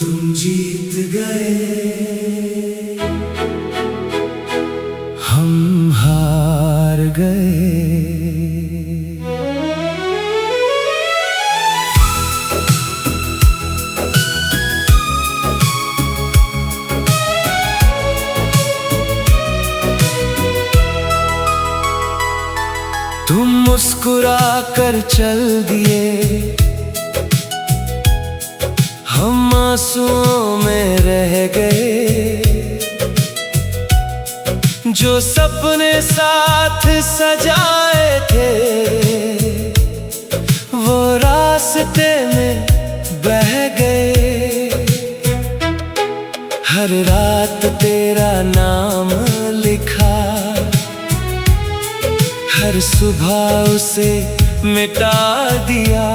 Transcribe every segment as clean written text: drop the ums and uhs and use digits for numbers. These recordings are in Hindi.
तुम जीत गए, हम हार गए। तुम मुस्कुरा कर चल दिए, हम आंसुओं में रह गए। जो सपने साथ सजाए थे वो रास्ते में बह गए। हर रात तेरा नाम लिखा, हर सुबह उसे मिटा दिया।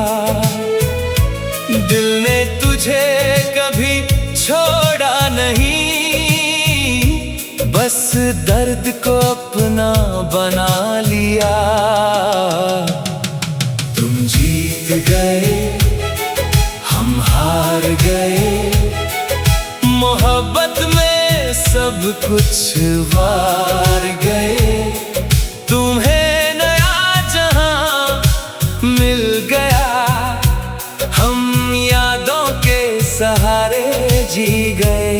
दिल ने तुझे कभी छोड़ा नहीं, बस दर्द को अपना बना लिया। तुम जीत गए, हम हार गए। मोहब्बत में सब कुछ वार गए। तुम्हें नया जहां मिल गया, हम यादों के सहारे जी गए।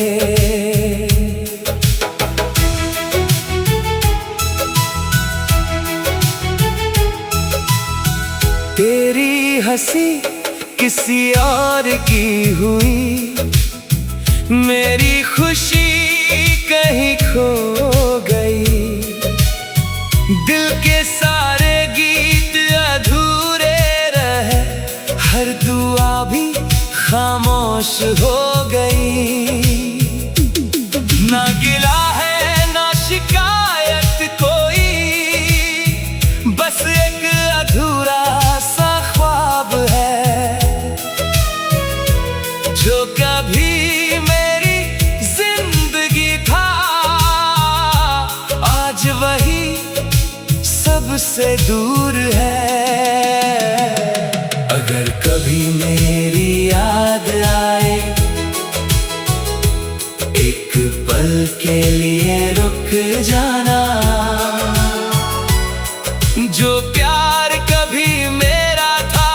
तेरी हंसी किसी और की हुई, मेरी खुशी कहीं खो गई। दिल के सारे गीत अधूरे रहे, हर दुआ भी खामोश हो गई। ना गिला है ना शिकायत कोई, बस एक अधूरा सा ख्वाब है जो कभी मेरी जिंदगी था। आज वही सबसे दूर है। अगर कभी मेरी याद आए, एक पल के लिए रुक जाना। जो प्यार कभी मेरा था,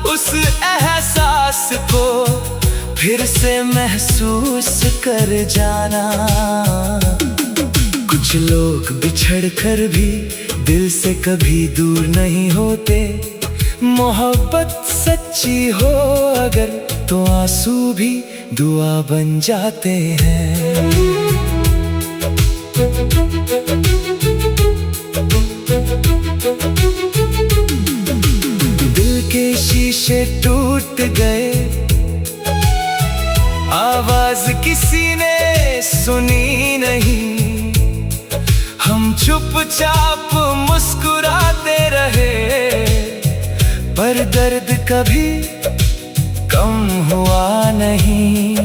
उस एहसास को फिर से महसूस कर जाना। कुछ लोग बिछड़ कर भी दिल से कभी दूर नहीं होते। मोहब्बत सच्ची हो अगर तो आंसू भी दुआ बन जाते हैं। दिल के शीशे टूट गए, आवाज किसी ने सुनी नहीं। हम चुपचाप मुस्कुराते रहे, पर दर्द कभी कम हुआ नहीं।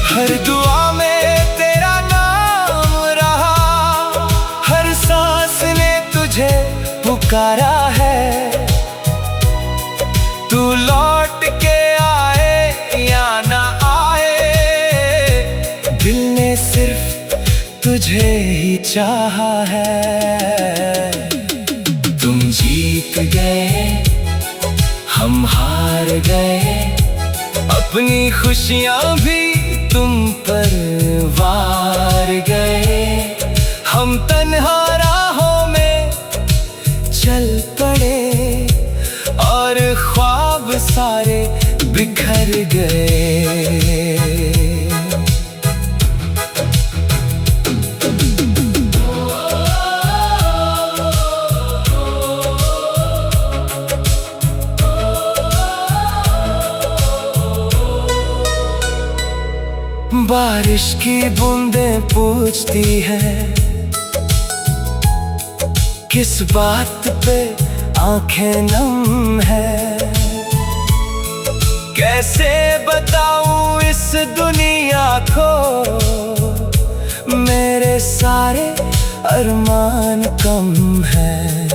हर दुआ में तेरा नाम रहा, हर सांस ने तुझे पुकारा है। तू लौट के आए या ना आए, दिल ने सिर्फ तुझे ही चाहा है। तुम जीत गए, हम हार गए। अपनी खुशियां भी तुम पर वार गए। हम तन्हा राहों में चल पड़े और ख्वाब सारे बिखर गए। बारिश की बूंदें पूछती हैं, किस बात पे आंखें नम है। कैसे बताऊं इस दुनिया को, मेरे सारे अरमान कम है।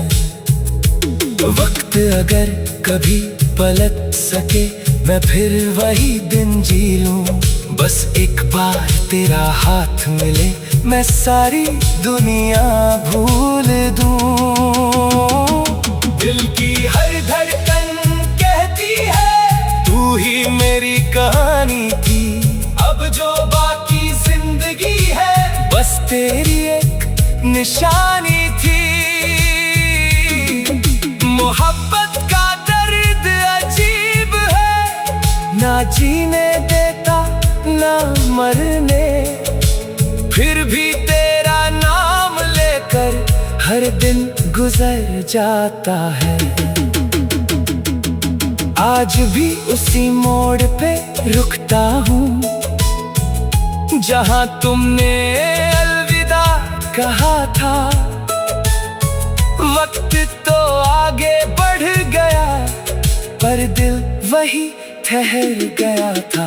वक्त अगर कभी पलट सके मैं फिर वही दिन जी लूं। बस एक बार तेरा हाथ मिले, मैं सारी दुनिया भूल दूं। दिल की हर धड़कन कहती है तू ही मेरी कहानी थी। अब जो बाकी जिंदगी है बस तेरी एक निशानी थी। मोहब्बत का दर्द अजीब है, ना जीने देता ना मरने। फिर भी तेरा नाम लेकर हर दिन गुजर जाता है। आज भी उसी मोड़ पे रुकता हूँ जहाँ तुमने अलविदा कहा था। वक्त तो आगे बढ़ गया पर दिल वही ठहर गया था।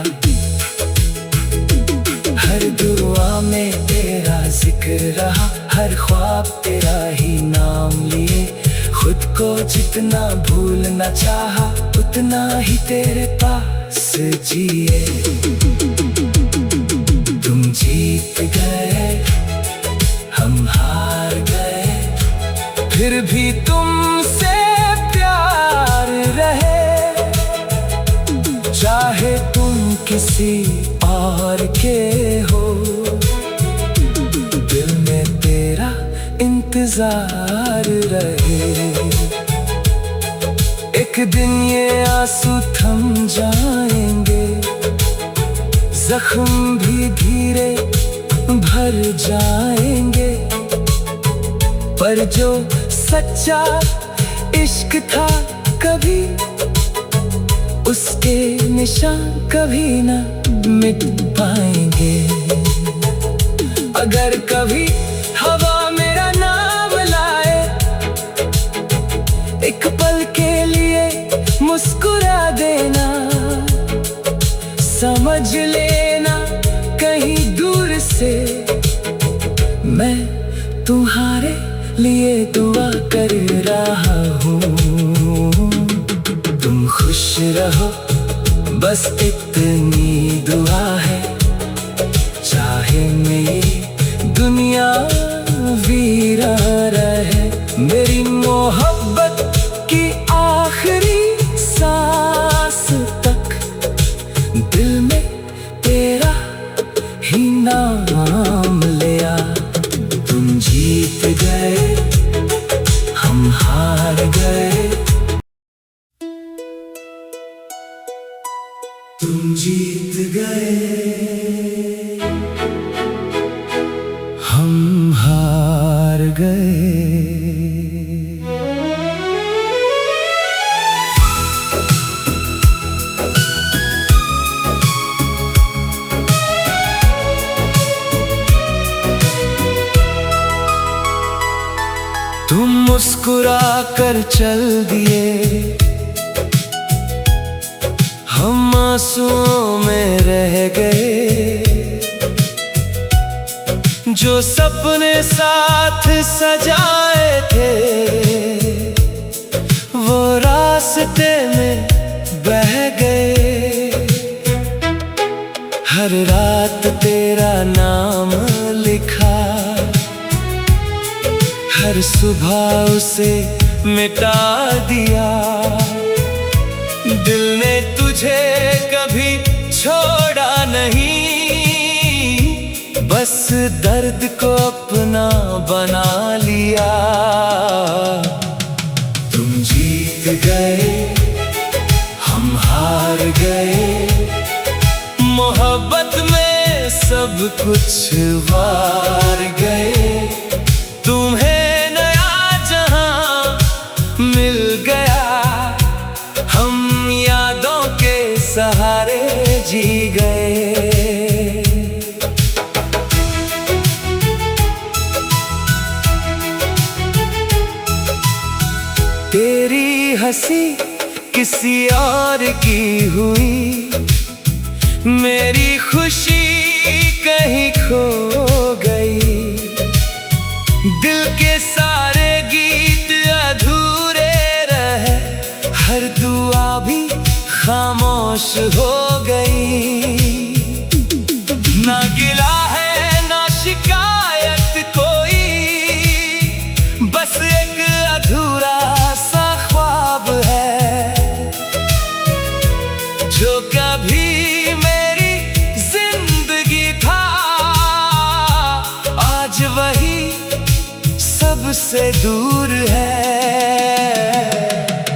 हर दुआ में तेरा जिक्र रहा, हर ख्वाब तेरा ही नाम लिए। खुद को जितना भूलना चाहा उतना ही तेरे पास जिए। तुम जीत गए हम हार गए, फिर भी तुमसे प्यार रहे। चाहे तुम किसी और के हो, दिल में तेरा इंतजार रहे। एक दिन ये आंसू थम जाएंगे, जख्म भी धीरे भर जाएंगे। पर जो सच्चा इश्क था कभी, उसके निशान कभी न मिट पाएंगे। अगर कभी हवा मेरा नाम लाए, एक पल के लिए मुस्कुरा देना। समझ लेना कहीं दूर से मैं तुम्हारे लिए दुआ कर रहा हूँ। तुम खुश रहो बस इतनी दुआ है। चाहे मेरी दुनिया वीरा रहे, मेरी मोहब्बत की आखिरी सांस तक दिल में तेरा ही नाम लिया। तुम जीत गए हम हार गए, तुम जीत गए हम हार गए। तुम मुस्कुरा कर चल दिए, हम आंसुओं में रह गए। जो सपने साथ सजाए थे वो रास्ते में बह गए। हर रात तेरा नाम लिखा, हर सुबह उसे मिटा दिया। दिल ने तुझे कभी छोड़ा नहीं, बस दर्द को अपना बना लिया। तुम जीत गए हम हार गए, मोहब्बत में सब कुछ वार गए। तुम्हें नया जहां मिल गया, हम यादों के सहारे जी गए। तेरी हंसी किसी और की हुई, मेरी खुशी कहीं खो गई। दिल के सारे गीत अधूरे रहे, हर दुआ भी खामोश हो गई। ना गिला है ना शिकायत कोई, बस एक अधूरा सा ख्वाब है जो कभी मेरी जिंदगी था। आज वही सबसे दूर है।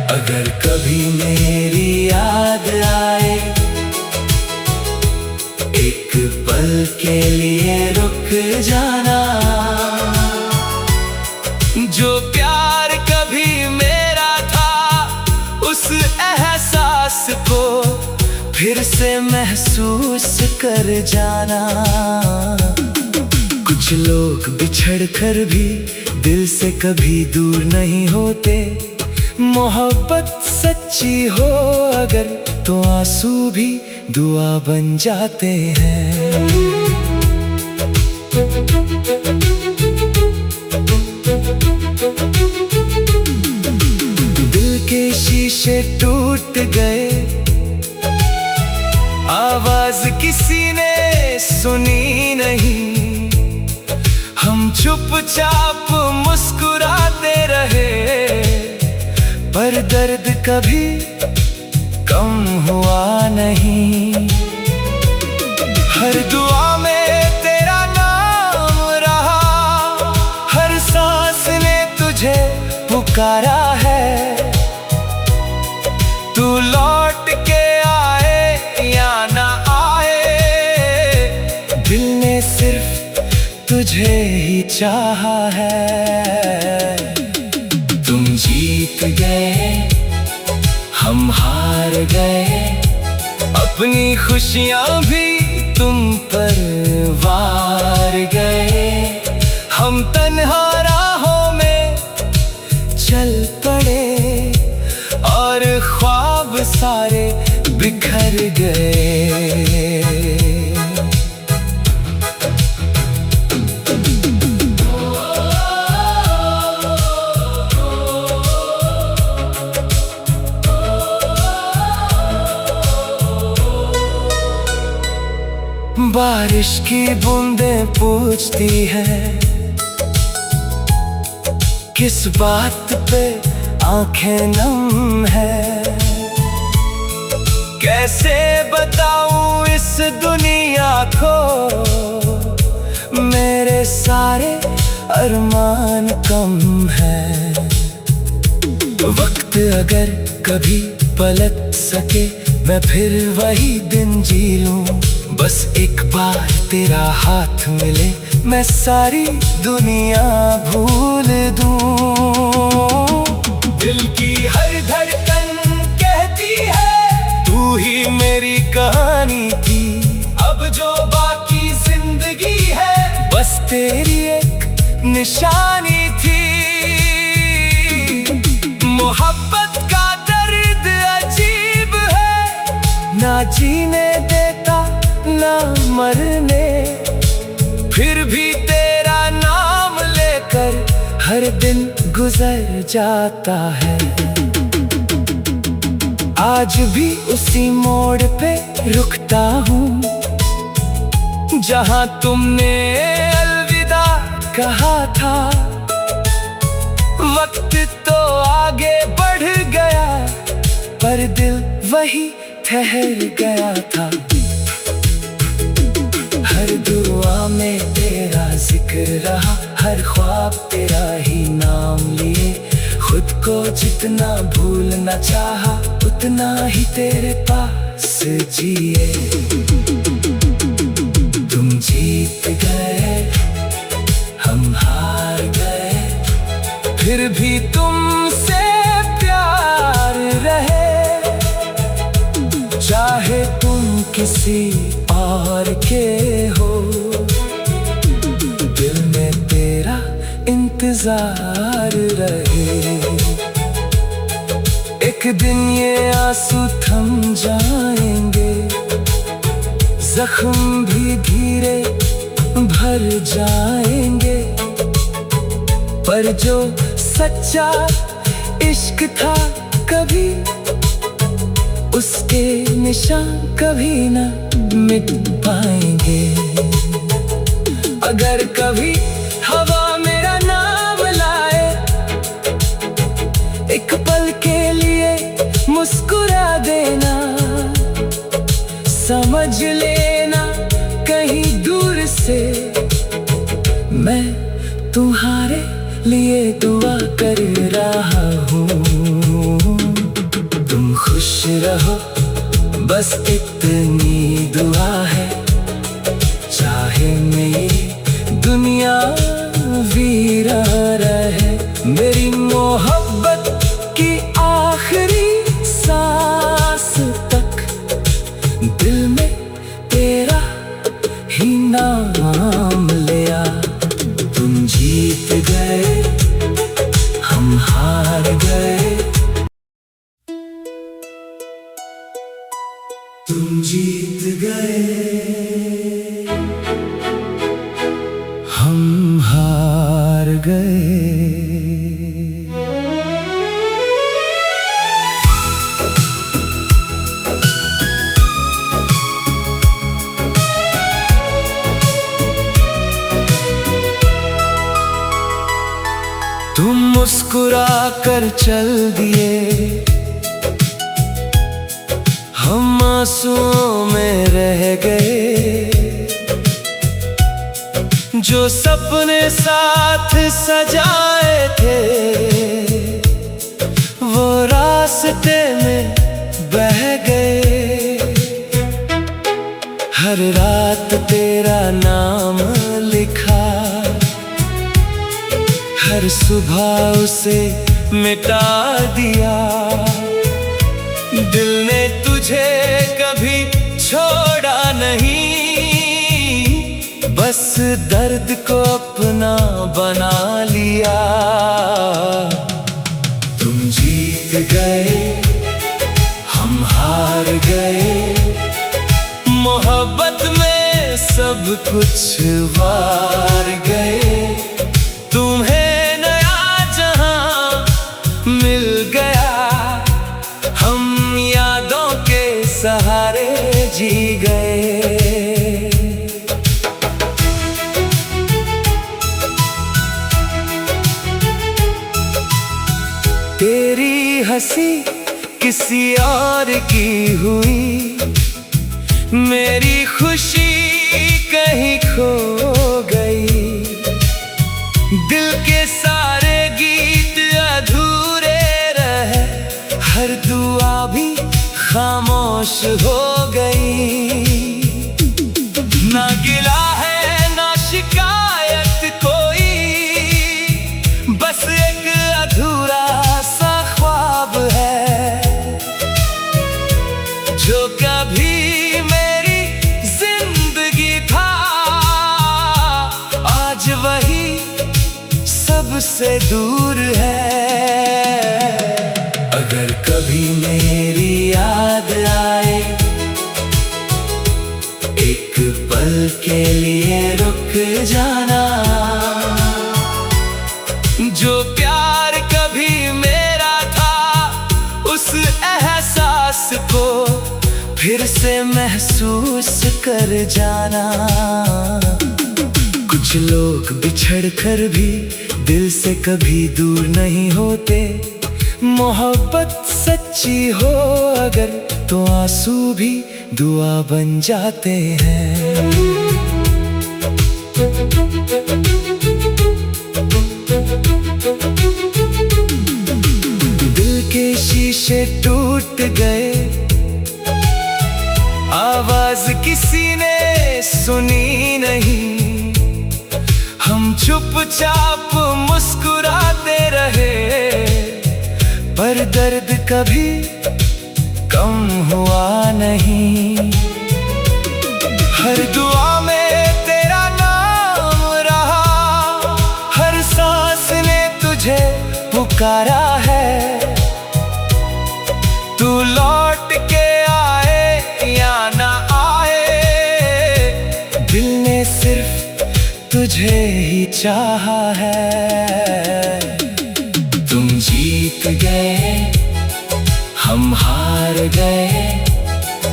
अगर कभी मेरी याद आए, एक पल के लिए रुक जाना। जो प्यार कभी मेरा था, उस एहसास को फिर से महसूस कर जाना। कुछ लोग बिछड़ कर भी दिल से कभी दूर नहीं होते। मोहब्बत सच्ची हो अगर तो आंसू भी दुआ बन जाते हैं। दिल के शीशे टूट गए, आवाज किसी ने सुनी नहीं। हम चुपचाप मुस्कुराते रहे, पर दर्द कभी कम हुआ नहीं। हर दुआ में तेरा नाम रहा, हर सांस ने तुझे पुकारा है। तू लौट के आए या ना आए, दिल ने सिर्फ तुझे ही चाहा है। तुम जीत गए, हम हार गए, अपनी खुशियां भी तुम पर वार गए। हम तन्हा राहों में चल पड़े और ख्वाब सारे बिखर गए। बारिश की बूंदें पूछती हैं, किस बात पे आंखें नम है। कैसे बताऊं इस दुनिया को, मेरे सारे अरमान कम है। वक्त अगर कभी पलट सके, मैं फिर वही दिन जी लूं। बस एक बार तेरा हाथ मिले, मैं सारी दुनिया भूल दूं। दिल की हर धड़कन कहती है, तू ही मेरी कहानी थी। अब जो बाकी जिंदगी है, बस तेरी एक निशानी थी। मोहब्बत का दर्द अजीब है, ना जीने देता ना मरने। फिर भी तेरा नाम लेकर हर दिन गुजर जाता है। आज भी उसी मोड़ पे रुकता हूँ, जहाँ तुमने अलविदा कहा था। वक्त तो आगे बढ़ गया, पर दिल वही ठहर गया था। हर दुआ में तेरा जिक्र रहा, हर ख्वाब तेरा ही नाम लिए। खुद को जितना भूलना चाहा, उतना ही तेरे पास जिए। तुम जीत गए, हम हार गए, फिर भी तुमसे प्यार रहे। चाहे तुम किसी और के हो, दिल में तेरा इंतजार रहे। एक दिन ये आंसू थम जाएंगे, जख्म भी धीरे भर जाएंगे। पर जो सच्चा इश्क था, कभी उसके निशान कभी न मिट पाएंगे। अगर कभी हवा मेरा नाम लाए, एक पल के लिए मुस्कुरा देना, समझ लेना कहीं दूर से मैं तुम्हारे लिए दुआ कर रहा हूँ। तुम खुश रहो बस इतनी दुआ है, चाहे मेरी दुनिया वीरा रहे। मेरी मोहब्बत की आखिरी सांस तक दिल में तेरा ही नाम लिया। तुम जीत गए, हम हार गए। तुम जीत गए, हम हार गए। तुम मुस्कुरा कर चल दिए, हम आंसुओं में रह गए। जो सपने साथ सजाए थे, वो रास्ते में बह गए। हर रात तेरा नाम लिखा, हर सुबह उसे मिटा दिया। दिल ने तुझे कभी छोड़ा नहीं, बस दर्द को अपना बना लिया। तुम जीत गए, हम हार गए। मोहब्बत में सब कुछ वार गए। तुम्हें नया जहां मिल गया, हम यादों के सहारे जी गए। तेरी हंसी किसी और की हुई, मेरी खुशी कहीं खो गई। दिल के सारे गीत अधूरे रहे, हर दुआ भी खामोश हो गई। ना गिला है ना शिकायत कोई, बस एक अधूरा सा ख्वाब है, जो कभी मेरी जिंदगी था। आज वही सबसे दूर है। अगर कभी मेरी याद आए, एक पल के लिए रुक जाना। जो प्यार कभी मेरा था, उस एहसास को फिर से महसूस कर जाना। कुछ लोग बिछड़ कर भी दिल से कभी दूर नहीं होते। मोहब्बत सच्ची हो अगर, तो आंसू भी दुआ बन जाते हैं। दिल के शीशे टूट गए, आवाज किसी ने सुनी नहीं। हम चुपचाप मुस्कुराते रहे, पर दर्द कभी कम हुआ नहीं। हर दुआ में तेरा नाम रहा, हर सांस ने तुझे पुकारा है। तू लौट के आए या ना आए, दिल ने सिर्फ तुझे ही चाहा है। तुम जीत गए, हम हार हार गए,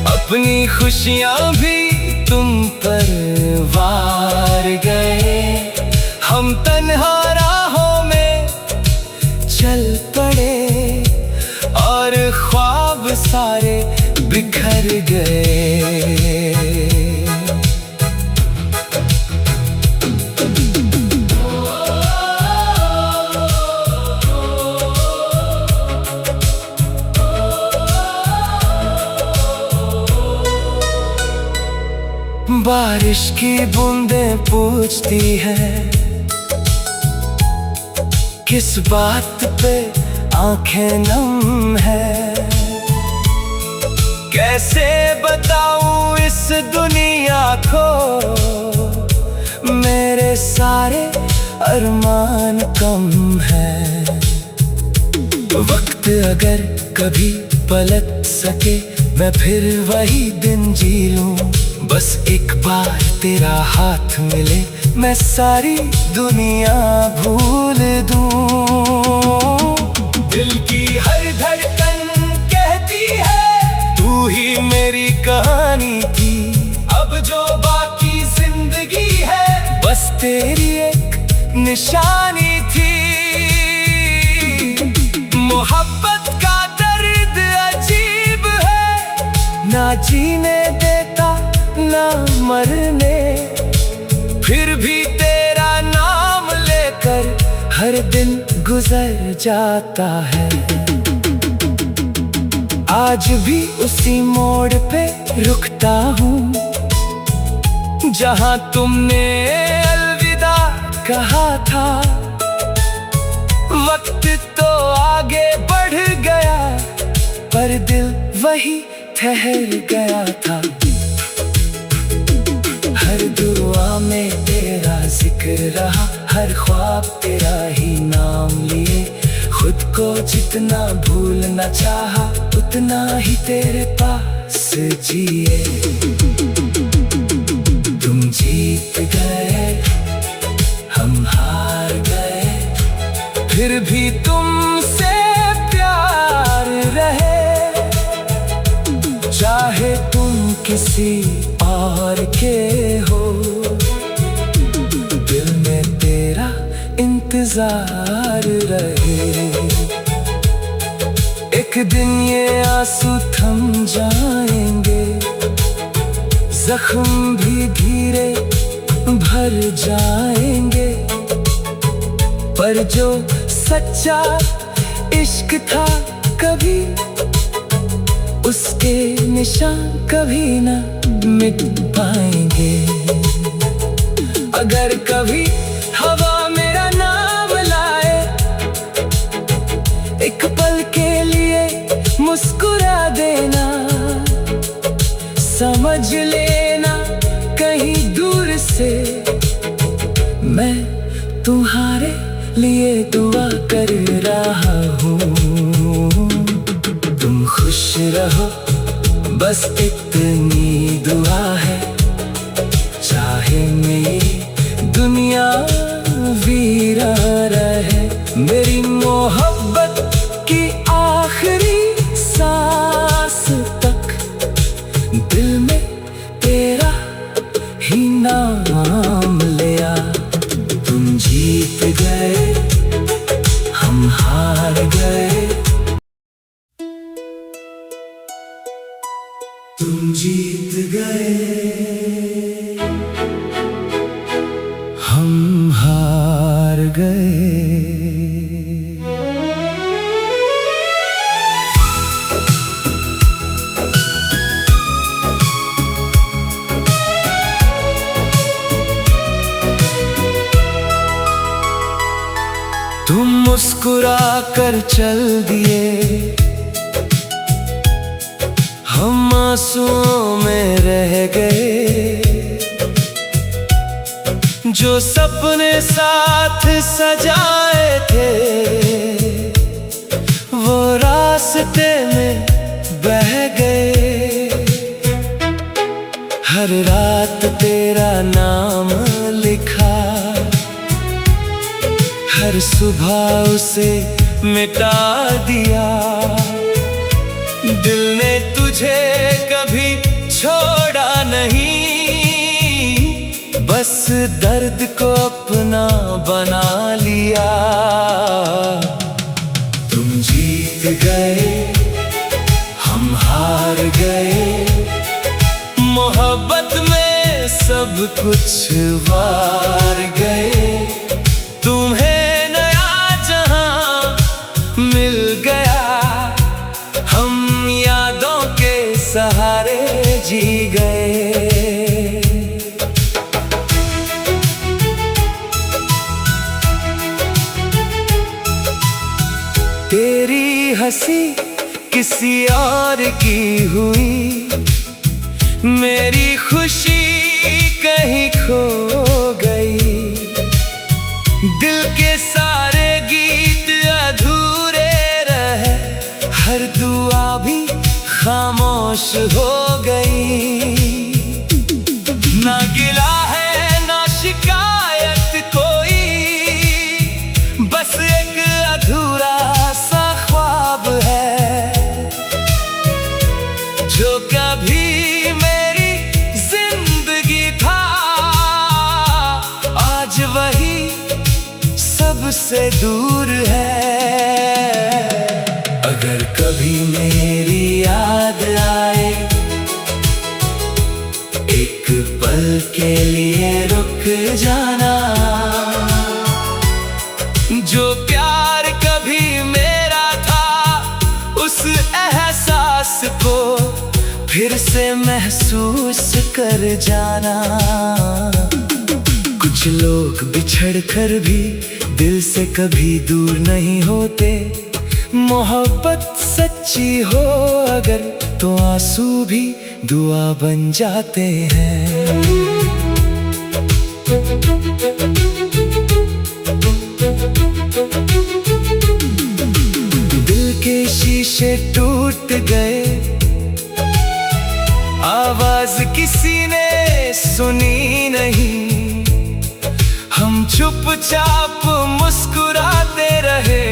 अपनी खुशियां भी तुम पर वार गए। हम तन्हा राहों में चल पड़े और ख्वाब सारे बिखर गए। बारिश की बूंदें पूछती हैं, किस बात पे आंखें नम है। कैसे बताऊं इस दुनिया को, मेरे सारे अरमान कम है। वक्त अगर कभी पलट सके, मैं फिर वही दिन जी लूं। बस एक बार तेरा हाथ मिले, मैं सारी दुनिया भूल दूं। दिल की हर धड़कन कहती है, तू ही मेरी कहानी थी। अब जो बाकी जिंदगी है, बस तेरी एक निशानी थी। मोहब्बत का दर्द अजीब है, ना जीने देता ना मरने, फिर भी तेरा नाम लेकर हर दिन गुजर जाता है। आज भी उसी मोड़ पे रुकता हूँ, जहाँ तुमने अलविदा कहा था। वक्त तो आगे बढ़ गया, पर दिल वही ठहर गया था। हर दुआ में तेरा जिक्र रहा, हर ख्वाब तेरा ही नाम लिए। खुद को जितना भूलना चाहा, उतना ही तेरे पास जिए। तुम जीत गए, हम हार गए, फिर भी तुमसे प्यार रहे। चाहे तुम किसी और के हो, दिल में तेरा इंतजार रहे। एक दिन ये आंसू थम जाएंगे, जख्म भी धीरे भर जाएंगे। पर जो सच्चा इश्क था कभी, उसके निशान कभी ना मिट पाएंगे। अगर कभी हवा मेरा नाम लाए, एक पल के लिए मुस्कुरा देना। समझ लेना कहीं दूर से, मैं तुम्हारे लिए दुआ कर रहा हूँ। तुम खुश रहो, बस इतनी दुआ है। चाहे मेरी दुनिया वीरा रहे, मेरी मोहब्बत की आखिरी सांस तक दिल में तेरा ही नाम लिया। तुम जीत गए, हम हार गए। तुम जीत गए, हम हार गए। तुम मुस्कुरा कर चल दिए, हम आंसुओं में रह गए। जो सपने साथ सजाए थे, वो रास्ते में बह गए। हर रात तेरा नाम लिखा, हर सुबह उसे मिटा दिया। दिल ने तुझे कभी छोड़ा नहीं, बस दर्द को अपना बना लिया। तुम जीत गए, हम हार गए, मोहब्बत में सब कुछ वार गए। तुम्हें नया जहां मिल गया, हम यादों के सहारे जी गए। तेरी हंसी किसी और की हुई, मेरी खुशी कहीं खो गई। दिल के सारे गीत अधूरे रहे, हर दुआ भी खामोश हो गई। ना गिला है ना शिकायत कोई, बस एक अधूरा सा ख्वाब है, जो कभी मेरी जिंदगी था, आज वही सबसे दूर है। अगर कभी मेरी याद आए, एक पल के लिए रुक जाना। जो प्यार कभी मेरा था, उस एहसास को फिर से महसूस कर जाना। कुछ लोग बिछड़ कर भी दिल से कभी दूर नहीं होते। मोहब्बत सच्ची हो अगर, तो आंसू भी दुआ बन जाते हैं। दिल के शीशे टूट गए, आवाज किसी ने सुनी नहीं। हम चुपचाप मुस्कुराते रहे,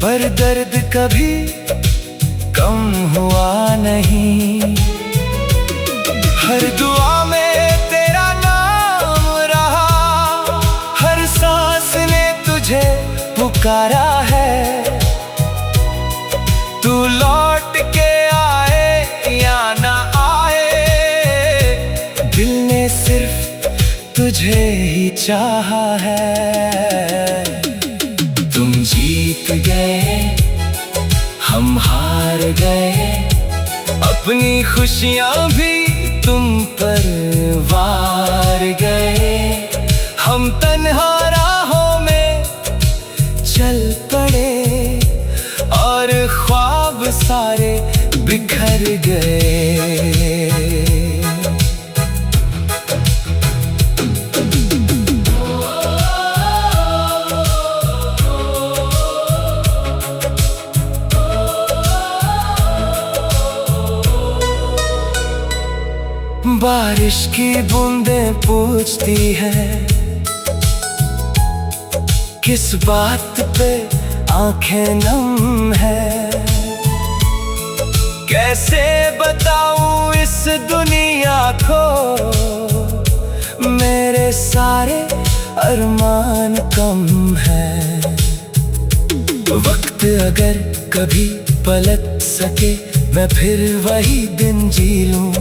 पर दर्द कभी कम हुआ नहीं। हर दुआ में तेरा नाम रहा, हर सांस ने तुझे पुकारा है। तू लौट के आए या ना आए, दिल ने सिर्फ तुझे ही चाहा है। तुम जीत गए, हम हार गए, अपनी खुशियां भी तुम पर वार गए। हम तन्हा राहों में चल पड़े, और ख्वाब सारे बिखर गए। बारिश की बूंदें पूछती हैं, किस बात पे आंखें नम है। कैसे बताऊं इस दुनिया को, मेरे सारे अरमान कम है। वक्त अगर कभी पलट सके, मैं फिर वही दिन जी लूं।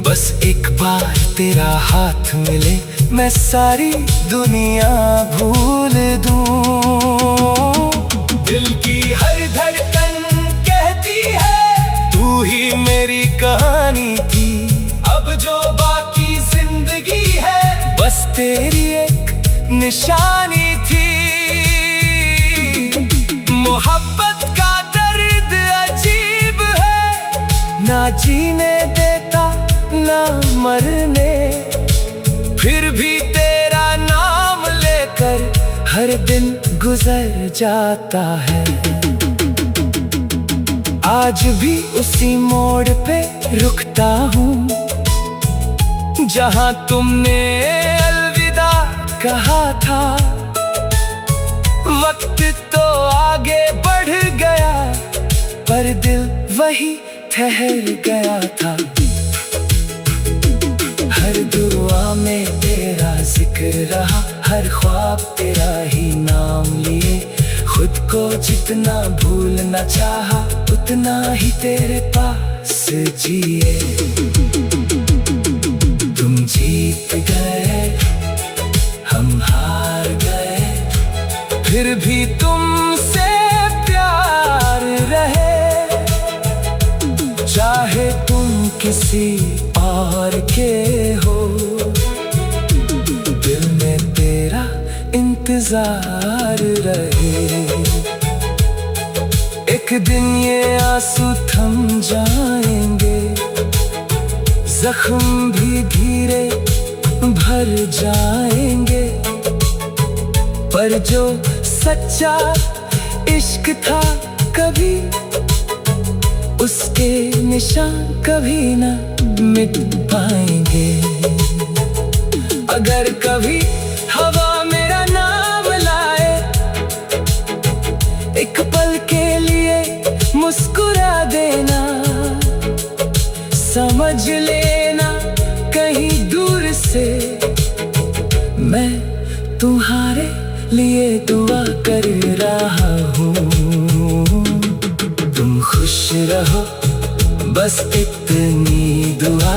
बस एक बार तेरा हाथ मिले, मैं सारी दुनिया भूल दूं। दिल की हर धड़कन कहती है, तू ही मेरी कहानी थी। अब जो बाकी जिंदगी है, बस तेरी एक निशानी थी। मोहब्बत का दर्द अजीब है, ना जीने देता ना मरने, फिर भी तेरा नाम लेकर हर दिन गुजर जाता है। आज भी उसी मोड़ पे रुकता हूँ, जहाँ तुमने अलविदा कहा था। वक्त तो आगे बढ़ गया, पर दिल वही ठहर गया था। हर दुआ में तेरा जिक्र रहा, हर ख्वाब तेरा ही नाम लिए। खुद को जितना भूलना चाहा, उतना ही तेरे पास जिए। तुम जीत गए, हम हार गए, फिर भी तुमसे प्यार रहे। चाहे तुम किसी और के हो, दिल में तेरा इंतजार रहे। एक दिन ये आंसू थम जाएंगे, जख्म भी धीरे भर जाएंगे, पर जो सच्चा इश्क था कभी, उसके निशान कभी न मिट पाएंगे। अगर कभी हवा मेरा नाम लाए, एक पल के लिए मुस्कुरा देना। समझ लेना कहीं दूर से मैं तुम्हारे लिए दुआ कर रहा हूँ। तुम खुश रहो, बस इतनी दुआ